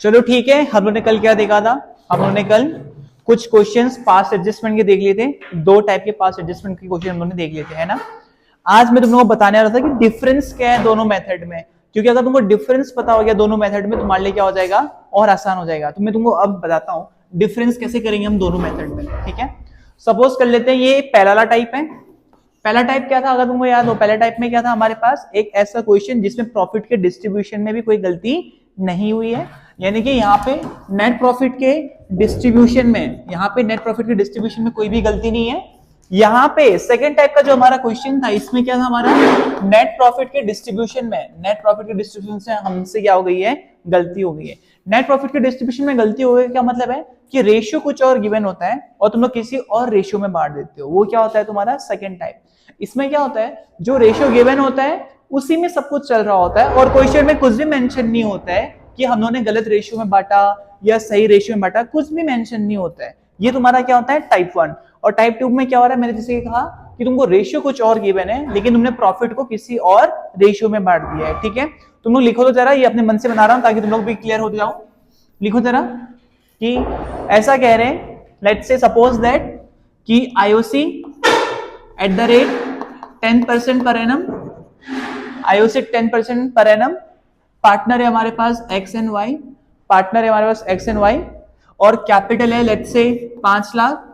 चलो ठीक है, हम लोगों ने कल क्या देखा था? हम लोगों ने कल कुछ क्वेश्चंस पास्ट एडजस्टमेंट के देख लिए थे, दो टाइप के पास्ट एडजस्टमेंट के क्वेश्चन हम लोगों ने देख लिए थे, है ना। आज मैं तुम लोगों को बताने वाला था कि डिफरेंस क्या है दोनों मेथड में, क्योंकि अगर तुमको डिफरेंस पता हो गया दोनों मेथड में, तुम्हारे लिए क्या हो जाएगा और आसान हो जाएगा। तो मैं तुमको अब बताता हूँ डिफरेंस कैसे करेंगे हम दोनों मेथड में, ठीक है। सपोज कर लेते हैं ये पहला वाला टाइप है। पहला टाइप क्या था, अगर तुमको याद हो, पहला टाइप में क्या था हमारे पास, एक ऐसा क्वेश्चन जिसमें प्रॉफिट के डिस्ट्रीब्यूशन में भी कोई गलती नहीं हुई है, यानी कि यहाँ पे नेट प्रॉफिट के डिस्ट्रीब्यूशन में, यहाँ पे नेट प्रॉफिट के डिस्ट्रीब्यूशन में कोई भी गलती नहीं है। यहाँ पे सेकेंड टाइप का जो हमारा क्वेश्चन था, इसमें क्या था हमारा, नेट प्रॉफिट के डिस्ट्रीब्यूशन में, नेट प्रॉफिट के डिस्ट्रीब्यूशन से हमसे क्या हो गई है, गलती हो गई है। नेट प्रॉफिट के डिस्ट्रीब्यूशन में गलती हो गई, क्या मतलब है कि रेशियो कुछ और गिवन होता है और तुम लोग किसी और रेशियो में बांट देते हो, वो क्या होता है तुम्हारा सेकेंड टाइप। इसमें क्या होता है, जो रेशियो गिवन होता है उसी में सब कुछ चल रहा होता है और क्वेश्चन में कुछ भी मेंशन नहीं होता है कि हम लोगों ने गलत रेशियो में बांटा या सही रेशियो में बांटा, कुछ भी मेंशन नहीं होता है। ये तुम्हारा क्या होता है टाइप 1। और टाइप 2 में क्या हो रहा है, मैंने जैसे कहा कि तुमको रेशियो कुछ और गिवन है लेकिन तुमने प्रॉफिट को किसी और रेशियो में बांट दिया है, ठीक है। तुम लोग लिखो तो जरा, ये अपने मन से बना रहा हूं ताकि तुम लोग भी क्लियर हो जाओ। लिखो जरा कि ऐसा कह रहे हैं, लेट्स से सपोज दैट कि IOC at the rate 10% per annum, IOC 10% per annum, partner है हमारे पास एक्स एंड वाई, पार्टनर है हमारे पास एक्स एंड वाई, और कैपिटल है लेट्स से 5 लाख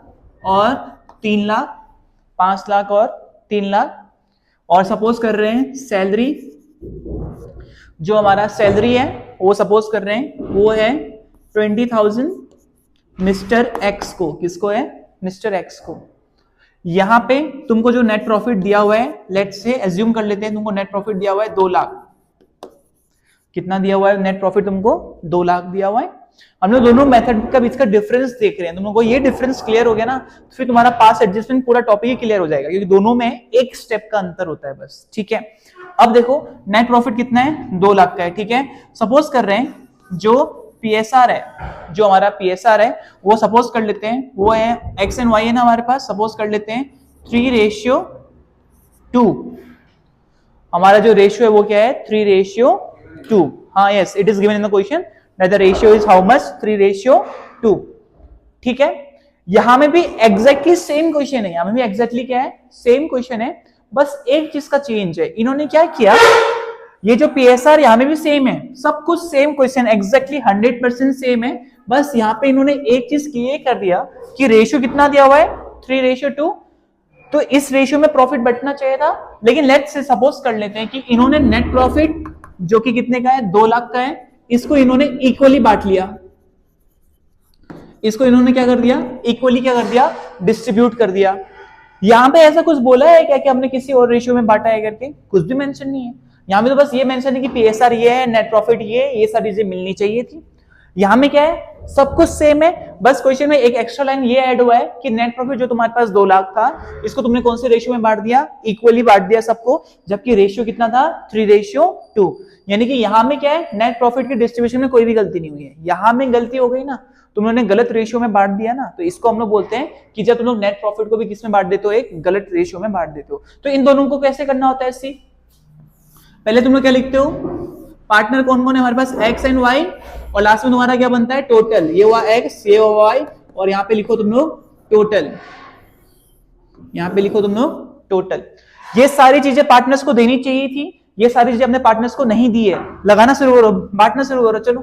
और 3 लाख, 5 लाख और 3 लाख। और सपोज कर रहे हैं सैलरी, जो हमारा सैलरी है वो सपोज कर रहे हैं वो है 20,000 मिस्टर एक्स को, किसको है, मिस्टर एक्स को। यहां पे तुमको जो नेट प्रॉफिट दिया हुआ है, लेट्स से एज्यूम कर लेते हैं तुमको नेट प्रॉफिट दिया हुआ है 2 लाख। कितना दिया हुआ है नेट प्रॉफिट तुमको, 2 लाख दिया हुआ है। हम लोग दोनों मेथड का बीच का डिफरेंस देख रहे हैं, तुम लोगों को ये डिफरेंस क्लियर हो गया ना, तो फिर तुम्हारा पास एडजस्टमेंट पूरा टॉपिक ही क्लियर हो जाएगा, क्योंकि दोनों में एक स्टेप का अंतर होता है बस, ठीक है। अब देखो नेट प्रॉफिट कितना है, 2 लाख का है, ठीक है। सपोज कर रहे हैं जो पीएसआर है, जो हमारा पीएसआर है वो सपोज कर लेते हैं वो है एक्स एंड वाई है ना हमारे पास, सपोज कर लेते हैं 3:2। हमारा जो रेशियो है वो क्या है, 3:2। हाँ yes, it is given in the question that the ratio is how much, 3:2, ठीक है। यहां में भी एग्जैक्टली सेम क्वेश्चन है, यहां में भी एग्जैक्टली क्या है, सेम क्वेश्चन है, बस एक चीज का चेंज है। इन्होंने क्या किया, ये जो पीएसआर यहां में भी सेम है, सब कुछ सेम क्वेश्चन, एग्जैक्टली 100% सेम है, बस यहां पे इन्होंने एक चीज क्लियर कर दिया कि रेशियो कितना दिया हुआ है, 3:2, तो इस रेशियो में प्रॉफिट बढ़ना चाहिए था। लेकिन लेट्स से सपोज कर लेते हैं कि इन्होंने नेट प्रॉफिट जो कि कितने का है, 2 लाख का है, इसको इन्होंने इक्वली बांट लिया, इसको इन्होंने क्या कर दिया, इक्वली क्या कर दिया, डिस्ट्रीब्यूट कर दिया। यहां पे ऐसा कुछ बोला है क्या कि हमने किसी और रेशियो में बांटा है करके, कुछ भी मेंशन नहीं है। यहां पे तो बस ये मेंशन है कि पीएसआर ये है, नेट प्रॉफिट ये सारी चीजें मिलनी चाहिए थी। यहां में क्या है, सब कुछ सेम है, बस क्वेश्चन में एक एक्स्ट्रा लाइन ये ऐड हुआ है कि नेट प्रॉफिट जो तुम्हारे पास 2 लाख था, इसको तुमने कौन से रेशियो में बांट दिया, इक्वली बांट दिया सबको, जबकि रेशियो कितना था, 3:2। यानी कि यहां में क्या है, नेट प्रॉफिट के डिस्ट्रीब्यूशन में कोई भी गलती नहीं हुई है, यहां में गलती हो गई ना, तुमने गलत रेशियो में बांट दिया ना, तो इसको हम लोग बोलते हैं कि जब तुम लोग नेट प्रॉफिट को भी किस में बांट देते हो, एक गलत रेशियो में बांट देते हो। तो इन दोनों को कैसे करना होता है, सी पहले तुम लोग क्या लिखते हो, पार्टनर कौन कौन है हमारे पास, एक्स एंड वाई, और लास्ट में तुम्हारा क्या बनता है, टोटल, ये हुआ एक्स, ये हुआ वाई, और यहाँ पे लिखो तुम लोग टोटल, यहाँ पे लिखो तुम लोग टोटल। ये सारी चीजें पार्टनर्स को देनी चाहिए थी, ये सारी चीजें अपने पार्टनर्स को नहीं दी है। लगाना शुरू करो, बांटना शुरू करो, चलो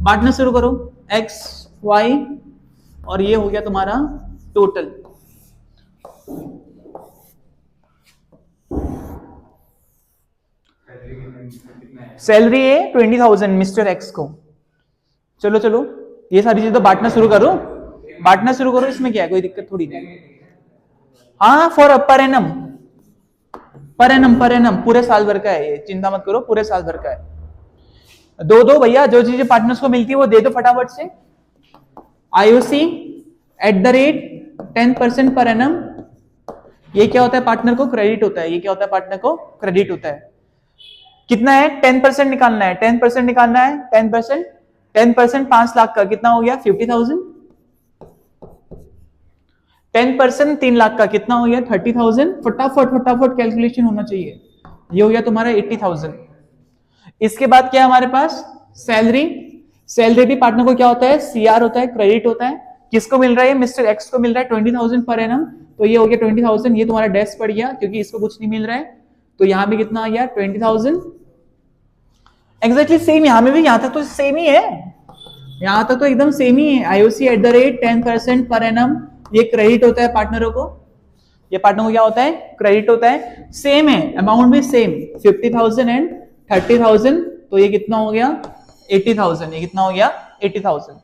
बांटना शुरू करो, एक्स वाई, और ये हो गया तुम्हारा टोटल। सैलरी है 20,000 मिस्टर एक्स को। चलो चलो ये सारी चीजें तो बांटना शुरू करो, बांटना शुरू करो, इसमें क्या है, कोई दिक्कत थोड़ी नहीं। हाँ for per annum, per annum, per annum पूरे साल भर का है ये, चिंता मत करो, पूरे साल भर का है। दो दो भैया, जो चीजें पार्टनर्स को मिलती है वो दे दो फटाफट से। IOC at the rate 10% per annum, ये क्या होता है, पार्टनर को क्रेडिट होता है, ये क्या होता है, पार्टनर को क्रेडिट होता है। कितना है, 10% निकालना है, 10% निकालना है, 10%, 10% 5 लाख का कितना हो गया, 50,000, 10% 3 लाख का कितना हो गया, 30,000, फटाफट फटाफट कैलकुलेशन होना चाहिए, ये हो गया तुम्हारा 80,000। इसके बाद क्या है हमारे पास, सैलरी, सैलरी भी पार्टनर को क्या होता है, सीआर होता है, क्रेडिट होता है। किसको मिल रहा है, मिस्टर एक्स को मिल रहा है 20,000 पर एनम, तो ये हो गया 20,000, ये तुम्हारा डेस्क पड़ गया क्योंकि इसको कुछ नहीं मिल रहा है, तो यहां भी कितना आ गया 20,000। एग्जैक्टली सेम यहां में भी, यहां तक तो सेम ही है, यहां तक तो एकदम सेम ही है। IOC at the rate 10% per annum, ये क्रेडिट होता है पार्टनरों को, ये पार्टनर को क्या होता है, क्रेडिट होता है। सेम है, अमाउंट भी सेम 50,000 एंड 30,000, तो ये कितना हो गया 80,000, ये कितना हो गया 80,000।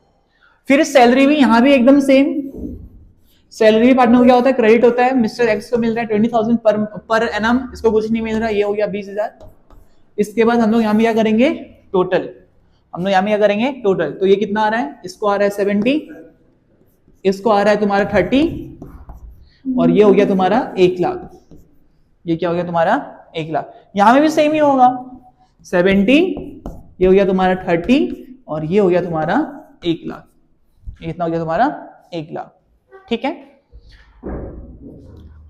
फिर सैलरी भी यहां भी एकदम सेम, सैलरी पार्टनर को क्या होता है, क्रेडिट होता है। मिस्टर एक्स को मिल रहा है 20,000 पर एनम, इसको कुछ नहीं मिल रहा, ये हो गया 20,000। इसके बाद हम लोग यहां भी क्या करेंगे, टोटल, हम लोग यहां भी क्या करेंगे टोटल, तो ये कितना आ रहा है, इसको आ रहा है 70, इसको आ रहा है तुम्हारा 30, और ये हो गया तुम्हारा 1 लाख, ये क्या हो गया तुम्हारा 1 लाख। यहां में भी सेम ही होगा, 70, ये हो गया तुम्हारा 30, और ये हो गया तुम्हारा 1 लाख, ये कितना हो गया तुम्हारा 1 लाख। ठीक है,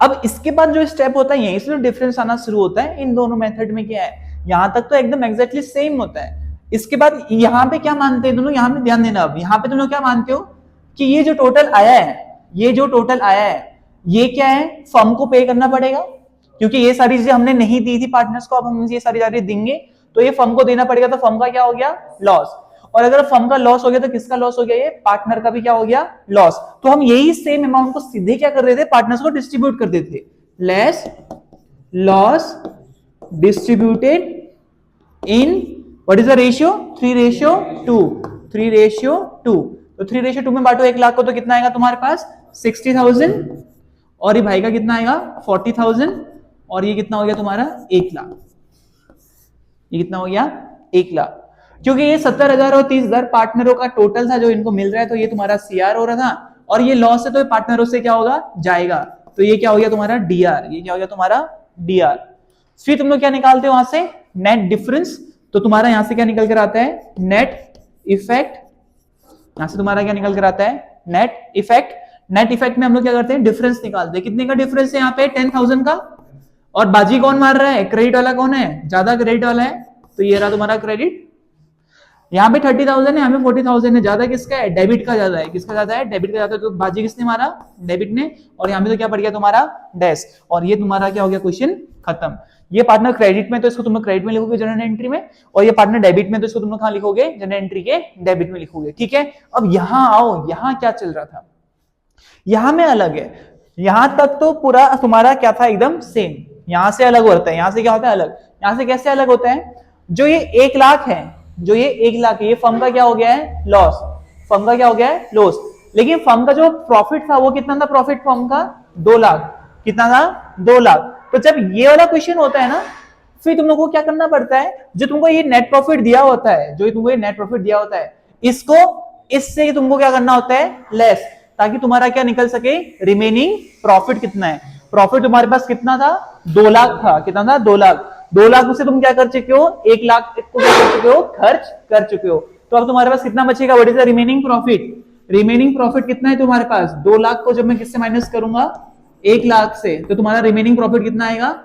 अब इसके बाद जो स्टेप होता है यहीं से जो डिफरेंस आना शुरू होता है इन दोनों मेथड में, क्या है, यहां तक तो एकदम एग्जैक्टली सेम होता है। इसके बाद यहां पे क्या मानते हैं दोनों, यहां पे ध्यान देना, अब यहां पे तुम लोग क्या मानते हो कि ये जो टोटल आया है, ये जो टोटल आया है, ये क्या है, फर्म को पे करना पड़ेगा, क्योंकि ये सारी चीजें हमने नहीं दी थी पार्टनर्स को, अब हम ये सारी चीजें देंगे, तो ये फर्म को देना पड़ेगा, तो फर्म का क्या हो गया, लॉस। और अगर फर्म का लॉस हो गया तो किसका लॉस हो गया, ये पार्टनर का भी क्या हो गया, लॉस। तो हम यही सेम अमाउंट को सीधे क्या कर देते, पार्टनर्स को डिस्ट्रीब्यूट कर देते, less loss distributed in what is the ratio, 3:2, 3:2, तो 3:2 में बांटो 1 लाख को, तो कितना आएगा तुम्हारे पास 60,000, और ये भाई का कितना आएगा 40,000, और ये कितना हो गया तुम्हारा 1 लाख, ये कितना हो गया 1 लाख। क्योंकि ये 70,000 और 30,000 पार्टनरों का टोटल था जो इनको मिल रहा है, तो ये तुम्हारा सीआर हो रहा था, और ये लॉस है तो पार्टनरों से क्या होगा, जाएगा, तो ये क्या हो गया तुम्हारा डीआर, ये क्या हो गया तुम्हारा डीआर। फिर तुम लोग क्या निकालते हो वहां से, नेट डिफरेंस, तो तुम्हारा यहां से क्या निकल कर आता है, नेट इफेक्ट, यहां से तुम्हारा क्या निकल कर आता है, नेट इफेक्ट। नेट इफेक्ट में हम लोग क्या करते हैं, डिफरेंस निकालते हैं, कितने का डिफरेंस है यहाँ पे 10,000 का, और बाजी कौन मार रहा है, क्रेडिट वाला कौन है, ज्यादा क्रेडिट वाला है, तो ये रहा तुम्हारा क्रेडिट। यहाँ पे 30,000 है, यहाँ पे 40,000 है, ज्यादा किसका है, डेबिट का ज्यादा है, किसका ज्यादा है, डेबिट का ज्यादा है, तो बाजी किसने मारा, डेबिट ने, और यहाँ पे तो क्या पड़ गया तुम्हारा डैश, और ये तुम्हारा क्या हो गया, क्वेश्चन खत्म। ये पार्टनर क्रेडिट में तो इसको तुम लोग क्रेडिट में लिखोगे जनरल एंट्री में, और ये पार्टनर डेबिट में तो इसको तुम लोग कहां लिखोगे, जनरल एंट्री के डेबिट में लिखोगे। ठीक है, अब यहां आओ, यहां क्या चल रहा था, यहां में अलग है, यहां तक तो पूरा तुम्हारा क्या था, एकदम सेम, यहां से अलग होता है, यहां से क्या होता है अलग, यहां से कैसे अलग होता है, जो ये 1 लाख है, जो ये 1 लाख है, ये फर्म का क्या हो गया है, लॉस, फर्म का क्या हो गया है, लॉस। लेकिन फर्म का जो प्रॉफिट था वो कितना था, प्रॉफिट फर्म का 2 लाख, कितना था 2 लाख। तो जब ये वाला क्वेश्चन होता है ना, फिर तुम लोग को क्या करना पड़ता है, जो तुमको ये नेट प्रॉफिट दिया होता है, जो तुमको ये नेट प्रॉफिट दिया होता है, इसको इससे तुमको क्या करना होता है, लेस, ताकि तुम्हारा क्या निकल सके, रिमेनिंग प्रॉफिट कितना है। प्रॉफिट तुम्हारे पास कितना था, 2 लाख था, कितना था 2 लाख, 2 लाख में से तुम क्या कर चुके हो, 1 लाख को क्या कर चुके हो, खर्च कर चुके हो, तो अब तुम्हारे पास कितना बचेगा, what is the remaining profit, remaining profit कितना है तुम्हारे पास, 2 लाख को जब मैं किससे माइनस करूंगा, 1 लाख से, तो तुम्हारा रिमेनिंग प्रॉफिट कितना आएगा,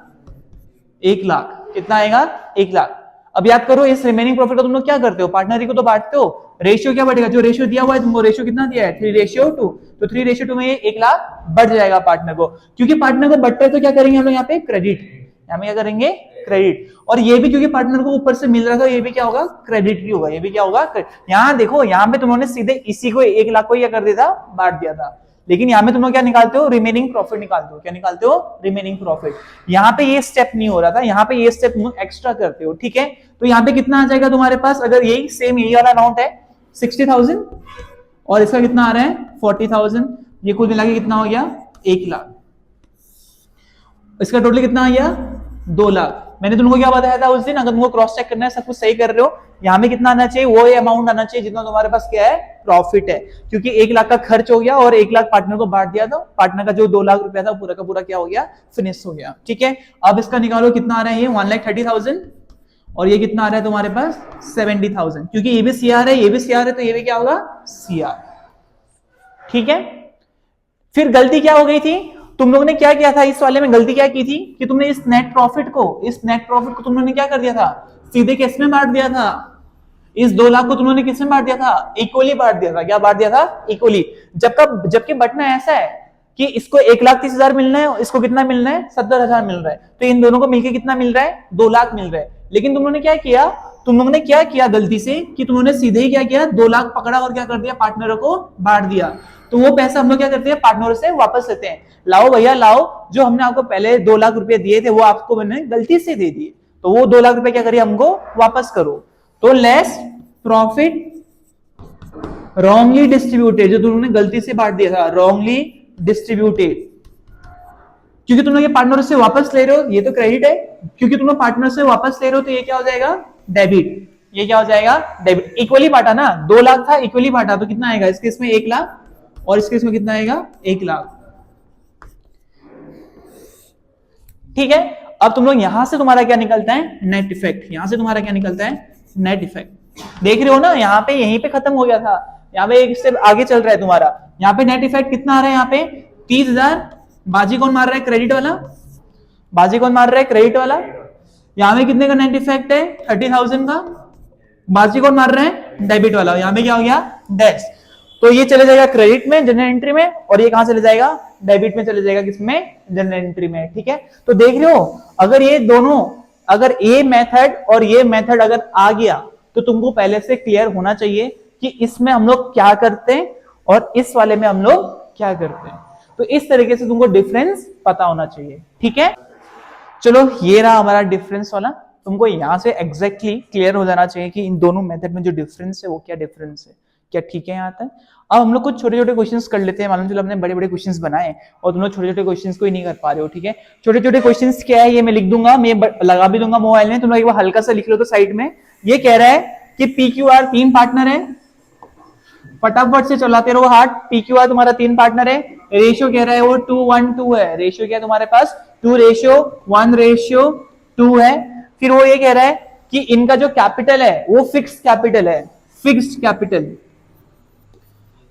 1 लाख, कितना आएगा 1 लाख। अब याद करो, इस रिमेनिंग प्रॉफिट को तुम लोग क्या करते हो, पार्टनर को तो बांटते हो, रेशियो क्या बढ़ेगा, जो रेशियो दिया हुआ है तुमको, रेशियो कितना दिया है 3:2, तो 3:2 में 1 लाख बढ़ जाएगा पार्टनर को, क्योंकि पार्टनर को बढ़ता है तो क्या करेंगे हम लोग यहाँ पे क्रेडिट, यहाँ पे क्या करेंगे क्रेडिट, और ये भी क्योंकि पार्टनर को ऊपर से मिल रहा था, ये भी क्या होगा, क्रेडिट ही होगा, ये भी क्या होगा। यहाँ देखो, यहाँ पे तुमने सीधे इसी को 1 लाख को क्या कर दिया था, बांट दिया था, लेकिन यहाँ में तुम लोग क्या निकालते हो, रिमेनिंग प्रॉफिट निकालते हो, क्या निकालते हो, रिमेनिंग प्रॉफिट। यहाँ पे ये स्टेप नहीं हो रहा था, यहाँ पे ये स्टेप तुम एक्स्ट्रा करते हो। ठीक है, तो यहाँ पे कितना आ जाएगा तुम्हारे पास, अगर यही सेम यही वाला अमाउंट है 60,000, और इसका कितना आ रहा है 40,000, ये कुल मिला के कितना हो गया 1 लाख, इसका टोटल कितना आ गया 2 लाख। मैंने तुमको क्या बताया था उस दिन, अगर तुमको क्रॉस चेक करना है, सब कुछ सही कर रहे हो, यहाँ में कितना आना चाहिए, वो अमाउंट आना चाहिए जितना तुम्हारे पास क्या है, प्रॉफिट है, क्योंकि 1 लाख का खर्च हो गया और 1 लाख पार्टनर को बांट दिया, तो पार्टनर का जो 2 लाख रुपया था पूरा का पूरा क्या हो गया, फिनिश हो गया। ठीक है, अब इसका निकालो कितना आ रहा है, ये 1,30,000, और ये कितना आ रहा है तुम्हारे पास 70,000, क्योंकि ये भी सीआर है, ये भी सीआर है, तो ये भी क्या होगा, सीआर। ठीक है, फिर गलती क्या हो गई थी, तुम लोगों ने क्या किया था, इस वाले में गलती क्या की थी कि तुमने इस नेट प्रॉफिट को तुम लोगों ने क्या कर दिया था, सीधे केस में बांट दिया था। इस 2 लाख को तुम लोगों ने किसमें बांट दिया था? इक्वली बांट दिया था। क्या बांट दिया था? इक्वली। जबकि बंटना ऐसा है कि इसको 1,30,000 मिलना है, इसको कितना मिलना है? 70,000 मिल रहा है। तो इन दोनों को मिलकर कितना मिल रहा है? 2 लाख मिल रहा है। लेकिन तुम लोगों ने क्या किया? तुम लोगों ने क्या किया गलती से कि तुम लोगों ने सीधे ही क्या किया? 2 लाख पकड़ा और क्या कर दिया? पार्टनरों को बांट दिया। तो वो पैसा हम लोग क्या करते हैं? पार्टनरों से वापस लेते हैं। लाओ भैया लाओ, जो हमने आपको पहले 2 लाख रुपए दिए थे वो आपको मैंने गलती से दे दिए, तो वो 2 लाख रुपए क्या करिए? हमको वापस करो। तो लेस प्रॉफिट रॉन्गली डिस्ट्रीब्यूटेड, जो तुमने गलती से बांट दिया था, रॉन्गली डिस्ट्रीब्यूटेड, क्योंकि तुम लोग ये पार्टनर से वापस ले रहे हो, ये तो क्रेडिट है, क्योंकि तुम लोग पार्टनर से वापस ले रहे हो तो ये क्या हो जाएगा? डेबिट। ये क्या हो जाएगा? डेबिट। इक्वली बांटा ना, 2 लाख था, इक्वली बांटा, तो कितना आएगा? इसके इसमें 1 लाख और इसके इसमें कितना आएगा? 1 लाख। ठीक है। अब तुम लोग यहां से तुम्हारा क्या निकलता है? Net effect. यहां से तुम्हारा क्या निकलता है? Net effect. देख रहे हो ना, यहाँ पे यहीं पे खत्म हो गया था, यहाँ पे एक स्टेप आगे चल रहा है तुम्हारा। यहाँ पे नेट इफेक्ट कितना आ रहा है? यहाँ पे 30,000। बाजी कौन मार रहा है? क्रेडिट वाला। बाजी कौन मार रहा है? क्रेडिट वाला। यहाँ पे कितने का नेट इफेक्ट है? 30,000 का। बाजी कौन मार रहा है? डेबिट वाला। यहाँ पे क्या हो गया? डैश। तो ये चले जाएगा क्रेडिट में, जनरल एंट्री में, और ये कहां चले जाएगा? डेबिट में चले जाएगा। किसमें? जनरल एंट्री में। ठीक है। तो देख रहे हो, अगर ये दोनों, अगर ये मेथड और ये मेथड अगर आ गया तो तुमको पहले से क्लियर होना चाहिए कि इसमें हम लोग क्या करते हैं और इस वाले में हम लोग क्या करते हैं। तो इस तरीके से तुमको डिफरेंस पता होना चाहिए। ठीक है। चलो, ये रहा हमारा डिफरेंस वाला। तुमको यहां से एग्जैक्टली क्लियर हो जाना चाहिए कि इन दोनों मेथड में जो डिफरेंस है वो क्या डिफरेंस है। क्या ठीक है यहाँ तक? अब हम लोग कुछ छोटे छोटे क्वेश्चंस कर लेते हैं। मालूम चलो हमने बड़े बड़े क्वेश्चंस बनाए और तुम लोग छोटे छोटे क्वेश्चंस को ही नहीं कर पा रहे हो। ठीक है। छोटे छोटे क्वेश्चंस क्या है ये मैं लिख दूंगा, मैं लगा भी दूंगा मोबाइल में, तुम लोग एक बार हल्का सा लिख लो तो साइड में। ये कह रहा है कि PQR 3 पार्टनर है, फटाफट से चलाते रहो हाथ। PQR तुम्हारा 3 पार्टनर है। रेशियो कह रहा है वो 2:1:2 है। रेशियो क्या है तुम्हारे पास? 2:1:2 है। फिर वो ये कह रहा है कि इनका जो कैपिटल है वो फिक्स्ड कैपिटल है। फिक्स्ड कैपिटल,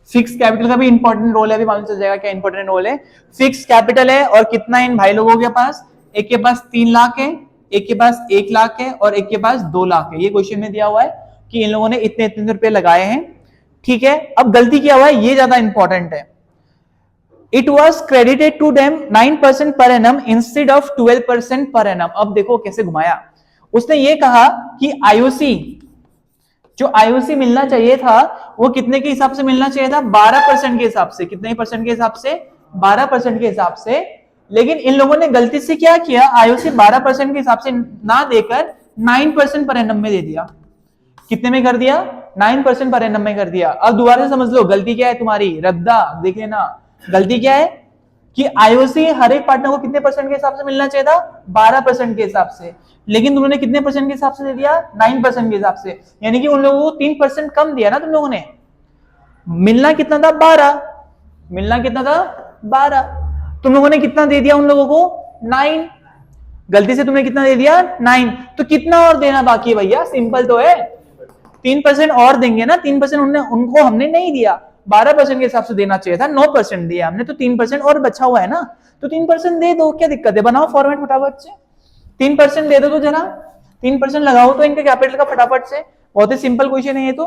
फिक्स कैपिटल का भी इंपॉर्टेंट रोल है, अभी मालूम चल जाएगा क्या इंपॉर्टेंट रोल है। फिक्स कैपिटल है और कितना इन भाई लोगों के पास? एक के पास 3 लाख है, एक के पास 1 लाख है और एक के पास 2 लाख है। ये क्वेश्चन में दिया हुआ है कि इन लोगों ने इतने इतने रुपए लगाए हैं। ठीक है। अब गलती क्या हुआ है ये ज्यादा इंपॉर्टेंट है। It was credited to them 9% per annum instead of 12% per annum. अब देखो कैसे घुमाया। उसने ये कहा कि आईओसी, जो आईओसी मिलना चाहिए था वो कितने के हिसाब से मिलना चाहिए था? 12% के हिसाब से। कितने परसेंट के हिसाब से? 12% के हिसाब से। लेकिन इन लोगों ने गलती से क्या किया? आईओसी 12% के हिसाब से ना देकर 9% पर एनम में दे दिया। कितने में कर दिया? 9% पर एनम में कर दिया। अब दोबारा से समझ लो गलती क्या है तुम्हारी। रद्दा देख लेना, गलती क्या है कि आईओसी हर एक पार्टनर को कितने परसेंट के हिसाब से मिलना चाहिए था? 12% के हिसाब से। लेकिन तुम लोगों ने कितने परसेंट के हिसाब से दे दिया? 9% के हिसाब से। यानी कि उन लोगों को 3% कम दिया ना तुम लोगों ने। मिलना कितना था? 12। मिलना कितना था? 12। तुम लोगों ने कितना दे दिया उन लोगों को? 9। गलती से तुमने कितना दे दिया? 9। तो कितना और देना बाकी है भैया? सिंपल तो है, 3% और देंगे ना। 3% उनको हमने नहीं दिया, 12% के हिसाब से देना चाहिए था। 9% दिया हमने, तो 3% और बचा हुआ है ना, तो 3% दे दो। क्या दिक्कत है? बनाओ फॉर्मेट फटाफट से। 3% दे दो तो जरा, 3% लगाओ तो इनके कैपिटल का फटाफट से। बहुत ही सिंपल क्वेश्चन है ये तो।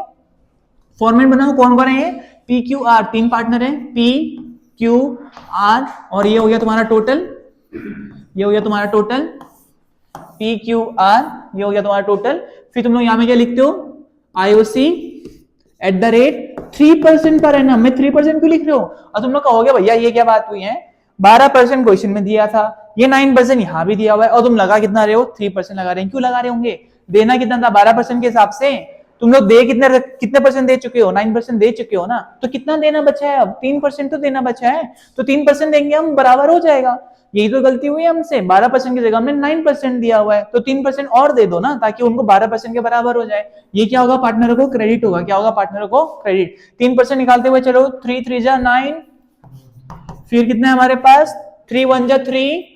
फॉर्मेट बनाओ। कौन कौन है ये? PQR 3 पार्टनर है, PQR, और ये हो गया तुम्हारा टोटल। ये हो गया तुम्हारा टोटल PQR, ये हो गया तुम्हारा टोटल। फिर तुम लोग यहां में क्या लिखते हो? IOC @ 3% per annum. में 3% क्यों लिख रहे हो? और तुम लोग कहोगे भैया ये क्या बात हुई है, 12% क्वेश्चन में दिया था, ये 9% यहां भी दिया हुआ है, और तुम लगा कितना रहे हो? 3% लगा रहे हैं। क्यों लगा रहे होंगे? देना कितना था? 12% के हिसाब से। तुम लोग दे कितने परसेंट दे चुके हो? 9% दे चुके हो ना, तो कितना देना बचा है? अब 3% तो देना बचा है, तो 3% देंगे हम, बराबर हो जाएगा। यही तो गलती हुई हमसे, 12% की जगह हमने 9% दिया हुआ है, तो 3% और दे दो ना, ताकि उनको 12% के बराबर हो जाए। ये क्या होगा? पार्टनर को क्रेडिट होगा। क्या होगा? पार्टनर को क्रेडिट। 3% निकालते हुए चलो, 3 3 जा 9, फिर कितना है हमारे पास? 3 1 जा 3,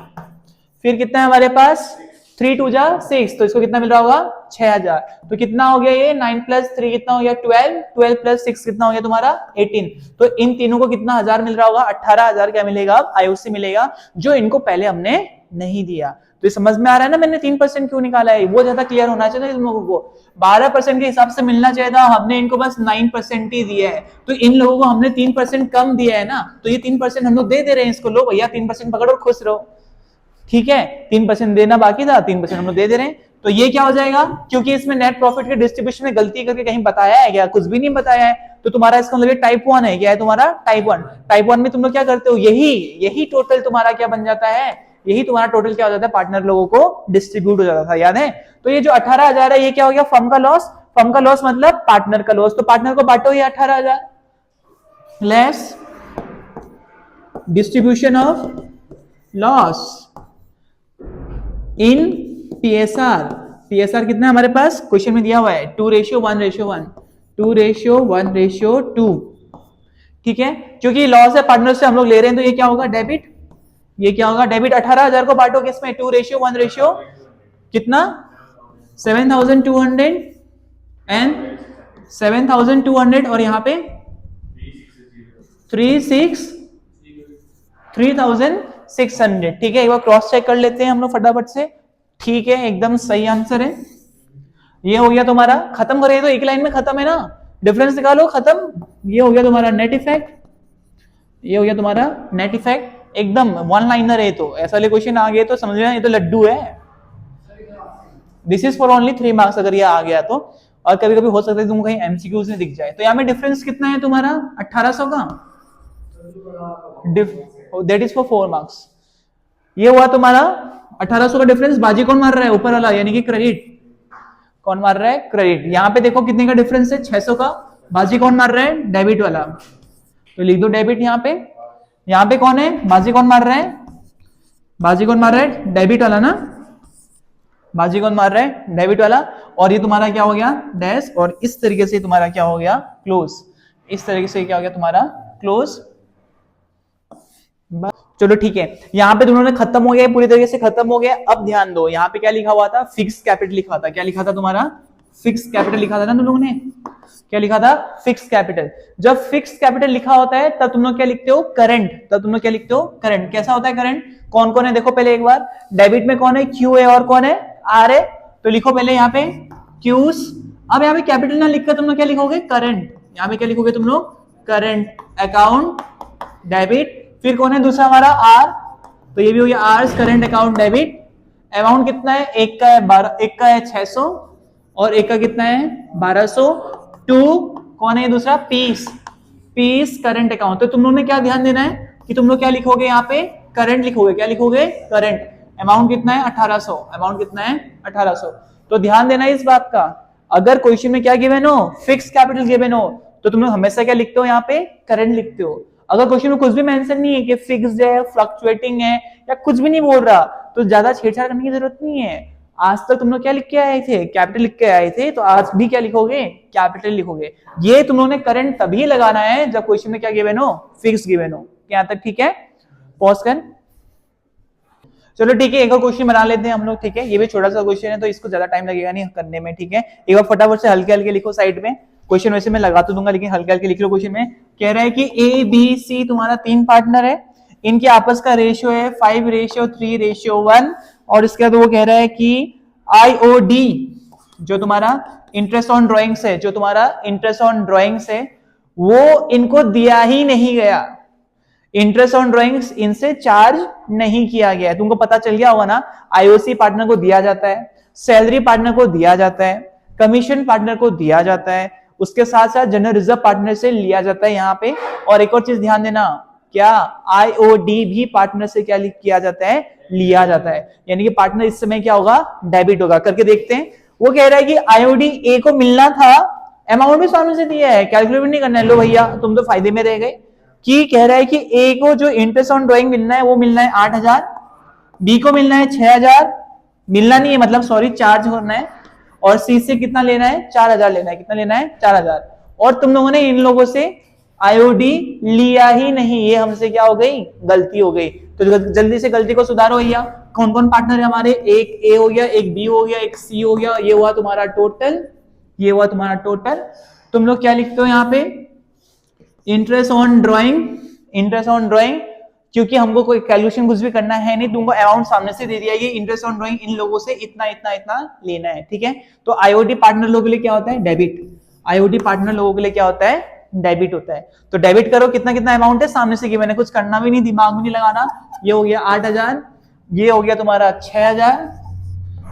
फिर कितना है हमारे पास? 3 2 जा 6, तो इसको कितना मिल रहा होगा? 6000। तो कितना हो गया ये? 9 + 3 कितना हो गया? 12, 12 + 6 कितना हो गया तुम्हारा? 18। तो इन तीनों को कितना हजार मिल रहा होगा? 18,000 क्या मिलेगा? IOC मिलेगा, जो इनको पहले हमने नहीं दिया। तो ये समझ में आ रहा है ना मैंने 3% क्यों निकाला है, वो ज्यादा क्लियर होना चाहिए तुम लोगों को। 12% के हिसाब से मिलना चाहिए था, हमने इनको बस 9% ही दिया है, तो इन लोगों को हमने 3% कम दिया है ना, तो ये 3% हम लोग दे रहे हैं इसको, लो भैया 3% पकड़ो और खुश रहो, ठीक है। 3% देना बाकी था, 3% हम लोग दे दे रहे हैं। तो ये क्या हो जाएगा, क्योंकि इसमें नेट प्रॉफिट के डिस्ट्रीब्यूशन में गलती करके कहीं बताया है क्या, कुछ भी नहीं बताया है, तो तुम्हारा इसका मतलब टाइप 1 है। क्या है तुम्हारा टाइप 1। टाइप 1 में तुम लोग क्या करते हो, यही टोटल तुम्हारा क्या बन जाता है, यही तुम्हारा टोटल क्या हो जाता है, पार्टनर लोगों को डिस्ट्रीब्यूट हो जाता था, याद है। तो ये जो 18,000 है ये क्या हो गया, फर्म का लॉस। फर्म का लॉस मतलब पार्टनर का लॉस, तो पार्टनर को बांटो ये 18,000 less distribution of loss in PSR. PSR कितना है हमारे पास, क्वेश्चन में दिया हुआ है 2:1:1, 2:1:2, ठीक है। क्योंकि लॉस है पार्टनर से हम लोग ले रहे हैं, तो ये क्या होगा, डेबिट। ये क्या होगा, डेबिट। 18,000 को बांटो किसमें, 2:1 कितना, 7,200 एंड 7,200, और यहाँ पे 3,600, ठीक है। एक बार क्रॉस चेक कर लेते हैं हम लोग फटाफट से, ठीक है, एकदम सही आंसर है। ये हो गया तुम्हारा, खत्म करें तो एक लाइन में खत्म है ना, डिफरेंस निकालो खत्म। ये हो गया तुम्हारा नेट इफेक्ट, ये हो गया तुम्हारा नेट इफेक्ट, एकदम वन लाइनर है। तो ऐसा वाले क्वेश्चन आ गए तो समझ लेना ये तो लड्डू है। This is for only 3 marks अगर ये आ गया तो, और कभी कभी हो सकता है तुम कहीं एमसीक्यूज में दिख जाए। तो यहाँ में डिफरेंस कितना है तुम्हारा 1800 का, दैट इज फॉर 4 मार्क्स। ये हुआ तुम्हारा 1800 का डिफरेंस। बाजी कौन मार रहा है, ऊपर वाला यानी कि क्रेडिट। कौन मार रहा है, क्रेडिट। यहाँ पे देखो कितने का डिफरेंस है, 600 का। बाजी कौन मार रहा है, डेबिट वाला, तो लिख दो डेबिट यहाँ पे। यहाँ पे कौन है, बाजी कौन मार रहा है, बाजी कौन मार रहा है, डेबिट वाला ना, बाजी कौन मार रहा है, डेबिट वाला। और ये तुम्हारा क्या हो गया, डैश, और इस तरीके से तुम्हारा क्या हो गया, क्लोज। इस तरीके से क्या हो गया तुम्हारा, क्लोज। चलो ठीक है, यहाँ पे दोनों ने खत्म हो गया, पूरी तरीके से खत्म हो गया। अब ध्यान दो, यहाँ पे क्या लिखा हुआ था, फिक्स कैपिटल लिखा था। क्या लिखा था तुम्हारा, फिक्स कैपिटल लिखा था ना तुम लोगों ने, क्या लिखा था, फिक्स कैपिटल। जब फिक्स कैपिटल लिखा होता है तब तुम लोग क्या लिखते हो, करंट। तब तुम लोग क्या लिखते हो, करंट। कैसा होता है करंट, कौन कौन है देखो पहले एक बार, डेबिट में कौन है, क्यू है, और कौन है, आर है। तो लिखो पहले यहाँ पे क्यूज। अब यहाँ पे कैपिटल ना लिखकर तुम लोग क्या लिखोगे, करंट। यहाँ पे क्या लिखोगे तुम लोग, करंट अकाउंट डेबिट। फिर कौन है दूसरा हमारा, आर, तो ये भी हो गया आर्स, करंट अकाउंट डेबिट। अमाउंट कितना है, एक का है 12, एक का है 600, और एक का कितना है 1200। टू कौन है दूसरा, पीस, पीस करंट अकाउंट। तो तुम लोग ने क्या ध्यान देना है कि तुम लोग क्या लिखोगे, यहाँ पे करंट लिखोगे। क्या लिखोगे, करंट। अमाउंट कितना है 1800, अमाउंट कितना है 1800। तो ध्यान देना इस बात का, अगर क्वेश्चन में क्या गिवन हो, फिक्स कैपिटल गिवन हो, तो तुम लोग हमेशा क्या लिखते हो, यहाँ पे करंट लिखते हो। अगर क्वेश्चन में कुछ भी मेंशन नहीं है कि फिक्स्ड है, फ्लक्चुएटिंग है, या कुछ भी नहीं बोल रहा, तो ज्यादा छेड़छाड़ करने की जरूरत नहीं है। आज तक तुम लोग क्या लिख के आए थे, कैपिटल लिख के आए थे, तो आज भी क्या लिखोगे, कैपिटल लिखोगे। ये तुम लोगों ने करंट तभी लगाना है जब क्वेश्चन में क्या गिवन हो, फिक्स गिवन हो। यहाँ तक ठीक है, पॉज कर। चलो ठीक है, एक और क्वेश्चन बना लेते हैं हम लोग, ठीक है। ये भी छोटा सा क्वेश्चन है तो इसको ज्यादा टाइम लगेगा नहीं करने में, ठीक है। एक बार फटाफट से हल्के हल्के लिखो साइड में, क्वेश्चन वैसे मैं लगा तो दूंगा, लेकिन हल्के हल्के लिख लो। क्वेश्चन में कह रहा है कि ए बी सी तुम्हारा 3 पार्टनर है, इनके आपस का रेशियो है 5:3:1, और इसके बाद वो कह रहा है कि IOD जो तुम्हारा इंटरेस्ट ऑन ड्रॉइंग्स है, जो तुम्हारा इंटरेस्ट ऑन ड्रॉइंग्स है, वो इनको दिया ही नहीं गया। इंटरेस्ट ऑन ड्रॉइंग्स इनसे चार्ज नहीं किया गया। तुमको पता चल गया होगा ना, IOC पार्टनर को दिया जाता है, सैलरी पार्टनर को दिया जाता है, कमीशन पार्टनर को दिया जाता है, उसके साथ साथ जनरल रिजर्व पार्टनर से लिया जाता है यहाँ पे। और एक और चीज ध्यान देना, क्या IOD भी पार्टनर से क्या किया जाता है, लिया जाता है। यानी कि पार्टनर इस समय क्या होगा, डेबिट होगा। करके देखते हैं। वो कह रहा है कि IOD ए को मिलना था, अमाउंट भी सामने से दिया है, कैलकुलेट नहीं करना है। लो भैया तुम तो फायदे में रह गए। कि कह रहा है कि ए को जो इंटरेस्ट ऑन ड्रॉइंग मिलना है वो मिलना है 8,000, बी को मिलना है 6,000, मिलना नहीं है मतलब सॉरी, चार्ज होना है, और सी से कितना लेना है, 4,000 लेना है। कितना लेना है, 4,000। और तुम लोगों ने इन लोगों से IOD लिया ही नहीं, ये हमसे क्या हो गई, गलती हो गई। तो जल्दी से गलती को सुधारो भैया। कौन कौन पार्टनर है हमारे, एक ए हो गया, एक बी हो गया, एक सी हो गया, ये हुआ तुम्हारा टोटल, ये हुआ तुम्हारा टोटल। तुम लोग क्या लिखते हो यहाँ पे, interest on drawing, interest on drawing क्योंकि हमको कोई कैलकुलेशन कुछ भी करना है नहीं, तुमको अमाउंट सामने से दे दिया, ये इंटरेस्ट ऑन ड्रॉइंग इन लोगों से इतना इतना इतना लेना है, ठीक है। तो आईओडी पार्टनर लोगों के लिए क्या होता है, डेबिट। आईओडी पार्टनर लोगों के लिए क्या होता है, डेबिट होता है। तो डेबिट करो, कितना कितना अमाउंट है सामने से, मैंने कुछ करना भी नहीं, दिमाग भी नहीं लगाना। ये हो गया 8,000, ये हो गया तुम्हारा 6,000,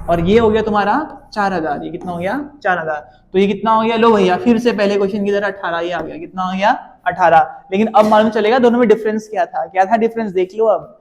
और ये हो गया तुम्हारा 4,000। ये कितना हो गया, 4,000। तो ये कितना हो गया, लो भैया फिर से पहले क्वेश्चन की तरह 18 ये आ गया, कितना हो गया 18। लेकिन अब मालूम चलेगा दोनों में डिफरेंस क्या था, क्या था डिफरेंस, देख लो अब।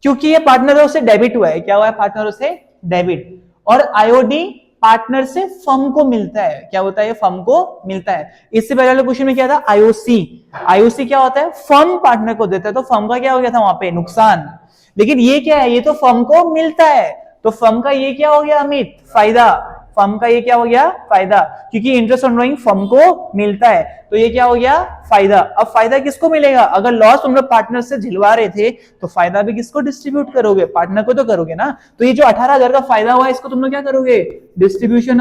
क्योंकि ये पार्टनरों से डेबिट हुआ है, क्या हुआ है, पार्टनरों से डेबिट, और आईओडी पार्टनर से फर्म को मिलता है, क्या होता है, फर्म को मिलता है। इससे पहले वाले क्वेश्चन में क्या था, आईओसी। आईओसी क्या होता है, फर्म पार्टनर को देता है, तो फर्म का क्या हो गया था वहां पे, नुकसान। लेकिन ये क्या है, ये तो फर्म को मिलता है, तो फर्म का ये क्या हो गया अमित, फायदा। फर्म का ये क्या हो गया, फायदा, क्योंकि इंटरेस्ट ऑन ड्रॉइंग फर्म को मिलता है, तो ये क्या हो गया, फायदा। अब फायदा किसको मिलेगा, अगर लॉस तुम लोग पार्टनर से झिलवा रहे थे तो फायदा भी किसको डिस्ट्रीब्यूट करोगे, पार्टनर को तो करोगे ना। तो ये जो 18,000 का फायदा हुआ इसको तुम लोग क्या करोगे, distribution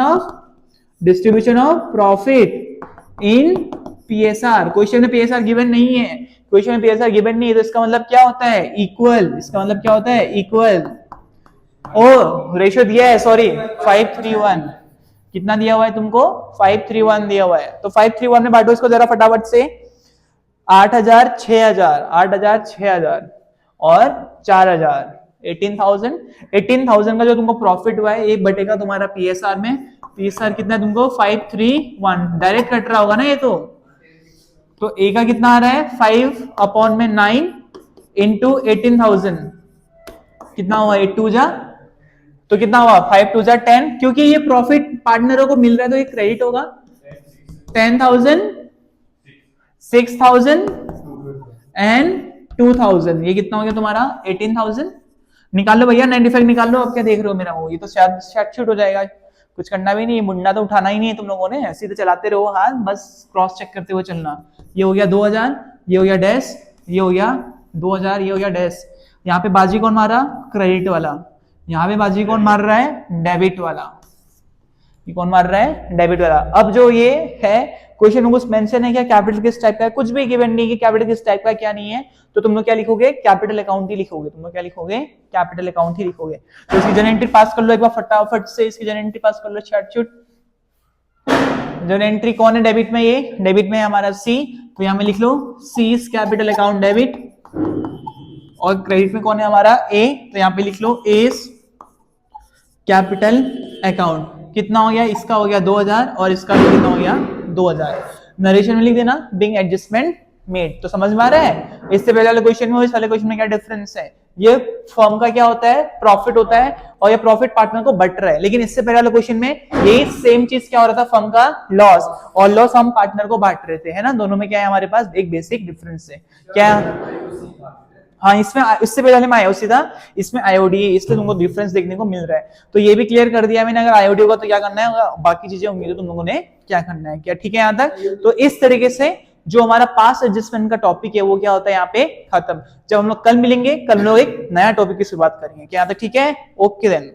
of profit in PSR. Question में पीएसआर गिवन नहीं है, क्वेश्चन में पीएसआर गिवन नहीं है, तो इसका मतलब क्या होता है, इक्वल। इसका मतलब क्या होता है, इक्वल। ओ रेशियो दिया है, सॉरी 5:3:1, कितना दिया हुआ है तुमको, 5:3:1 दिया हुआ है। तो 5:3:1 में बांटो इसको जरा फटाफट से, 8,000 6,000, 8,000 6,000 और 4,000, 18,000। 18,000 का जो तुमको प्रॉफिट हुआ है, एक बटेगा तुम्हारा पीएसआर में। पीएसआर कितना है तुमको, 5:3:1, डायरेक्ट कट रहा होगा ना ये तो ए का कितना आ रहा है, 5/9 इंटू 18,000, कितना हुआ, 8 जा, तो कितना हुआ, 5 जा 10। क्योंकि ये प्रॉफिट पार्टनरों को मिल रहा है तो ये क्रेडिट होगा। 10,000, 6,000 एंड 2,000, ये कितना हो गया तुम्हारा, 18,000। निकाल लो भैया, 95 निकाल लो। अब क्या देख रहे हो मेरा वो, ये तो शायद शूट हो जाएगा, कुछ करना भी नहीं, मुंडा तो उठाना ही नहीं है तुम लोगों ने, सीधे चलाते रहो हाथ, बस क्रॉस चेक करते हुए चलना। ये हो गया 2,000, ये हो गया डैश, ये हो गया 2,000, ये हो गया डैश। यहाँ पे बाजी कौन मारा, क्रेडिट वाला। यहाँ पे बाजी कौन मार रहा है, डेबिट वाला। ये कौन मार रहा है, डेबिट वाला। अब जो ये है क्वेश्चन में कुछ मेंशन है क्या, कैपिटल किस टाइप का है, कुछ भी गिवन नहीं कि कैपिटल किस टाइप का क्या नहीं है, तो तुम लोग क्या लिखोगे, कैपिटल अकाउंट ही लिखोगे। तुम लोग क्या लिखोगे, कैपिटल अकाउंट ही लिखोगे। तो इसकी जनरल एंट्री पास कर लो एक बार फटाफट से, इसकी जनरल एंट्री पास कर लो छट। जनरल एंट्री कौन है डेबिट में, ये डेबिट में है हमारा सी, तो यहाँ में लिख लो सी इज कैपिटल अकाउंट डेबिट। और क्रेडिट में कौन है हमारा ए, तो यहाँ पे लिख लो ए कैपिटल अकाउंट। कितना हो गया, इसका हो गया 2,000 और इसका भी कितना हो गया 2,000। नरेशन में लिख देना बिंग एडजस्टमेंट मेड। तो समझ में आ रहा है, इससे पहले वाले क्वेश्चन में इस वाले क्वेश्चन में क्या डिफरेंस है। ये फर्म का क्या होता है, प्रॉफिट होता है, और ये प्रॉफिट पार्टनर को बट रहा है। लेकिन इससे पहले वाले क्वेश्चन में यही सेम चीज क्या हो रहा था, फर्म का लॉस, और लॉस हम पार्टनर को बांट रहे थे, है ना। दोनों में क्या है हमारे पास एक बेसिक डिफरेंस है क्या। हाँ, इसमें इससे पहले में आईओसी था, इसमें आईओडी है, इसलिए तुमको डिफरेंस देखने को मिल रहा है। तो ये भी क्लियर कर दिया मैंने, अगर आईओडी होगा तो क्या करना है, बाकी चीजें होंगी तो तुम लोगों ने क्या करना है, क्या ठीक है यहाँ तक। तो इस तरीके से जो हमारा पास्ट एडजस्टमेंट का टॉपिक है वो क्या होता है यहाँ पे खत्म। जब हम लोग कल मिलेंगे, कल हम लोग एक नया टॉपिक की शुरुआत करेंगे, क्या यहाँ तक ठीक है, ओके देन।